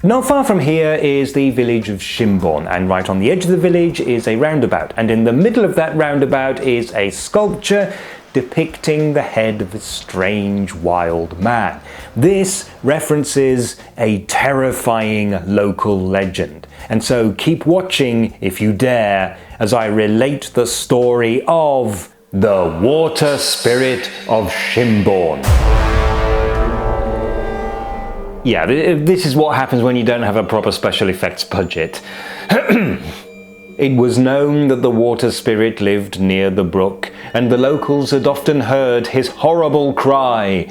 Not far from here is the village of Shinbon, and right on the edge of the village is a roundabout, and in the middle of that roundabout is a sculpture depicting the head of a strange wild man. This references a terrifying local legend, and so keep watching if you dare as I relate the story of the water spirit of Shinbon. Yeah, this is what happens when you don't have a proper special effects budget. It was known that the water spirit lived near the brook, and the locals had often heard his horrible cry,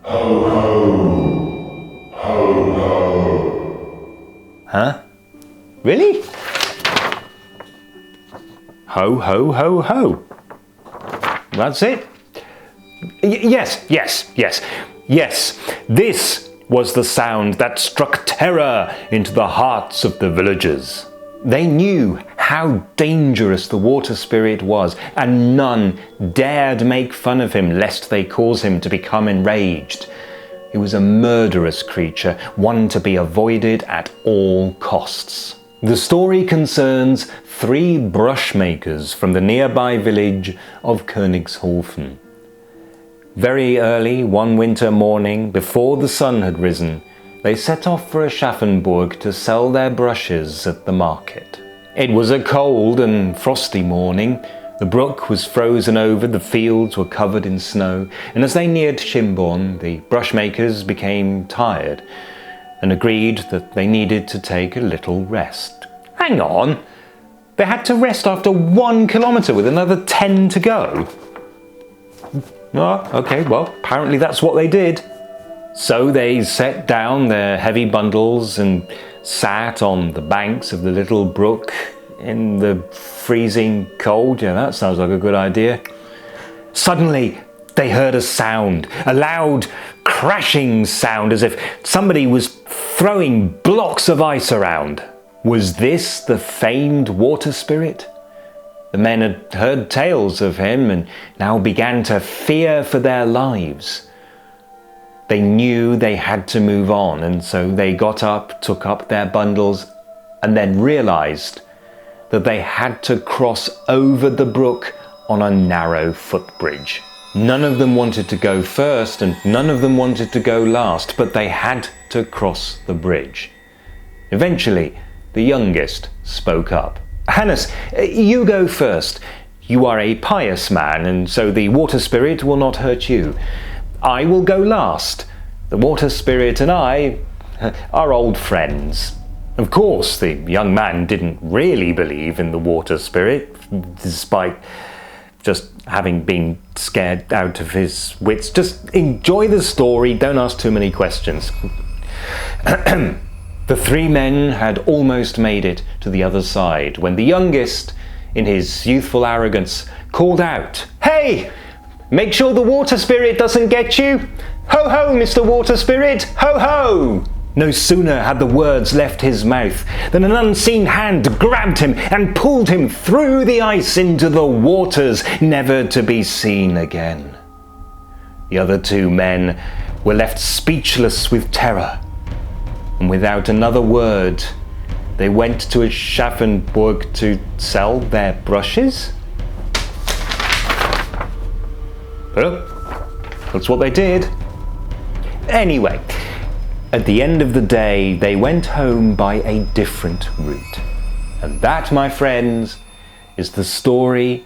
"Ho ho! Ho ho!" Huh? Really? Ho ho ho ho. That's it? Yes. This was the sound that struck terror into the hearts of the villagers. They knew how dangerous the water spirit was, and none dared make fun of him lest they cause him to become enraged. He was a murderous creature, one to be avoided at all costs. The story concerns 3 brush makers from the nearby village of Königshofen. Very early one winter morning, before the sun had risen, they set off for Aschaffenburg to sell their brushes at the market. It was a cold and frosty morning. The brook was frozen over, the fields were covered in snow, and as they neared Shinbon, the brushmakers became tired and agreed that they needed to take a little rest. Hang on! They had to rest after 1 kilometre with another 10 to go. Oh, okay, well, apparently that's what they did. So they set down their heavy bundles and sat on the banks of the little brook in the freezing cold. Yeah, that sounds like a good idea. Suddenly, they heard a sound, a loud crashing sound, as if somebody was throwing blocks of ice around. Was this the famed water spirit? The men had heard tales of him and now began to fear for their lives. They knew they had to move on, and so they got up, took up their bundles, and then realized that they had to cross over the brook on a narrow footbridge. None of them wanted to go first, and none of them wanted to go last, but they had to cross the bridge. Eventually, the youngest spoke up. "Hannes, you go first. You are a pious man, and so the water spirit will not hurt you. I will go last. The water spirit and I are old friends." Of course, the young man didn't really believe in the water spirit, despite just having been scared out of his wits. Just enjoy the story, don't ask too many questions. The 3 men had almost made it to the other side when the youngest, in his youthful arrogance, called out, "Hey! Make sure the water spirit doesn't get you! Ho ho, Mr. Water Spirit! Ho ho!" No sooner had the words left his mouth than an unseen hand grabbed him and pulled him through the ice into the waters, never to be seen again. The other 2 men were left speechless with terror, and without another word, they went to Aschaffenburg to sell their brushes? Well, that's what they did. Anyway, at the end of the day, they went home by a different route. And that, my friends, is the story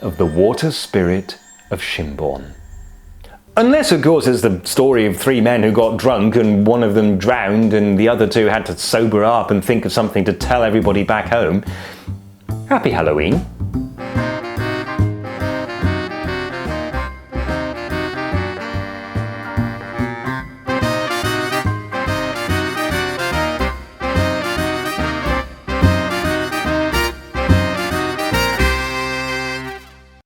of the water spirit of Shinbon. Unless, of course, it's the story of 3 men who got drunk and one of them drowned and the other 2 had to sober up and think of something to tell everybody back home. Happy Halloween!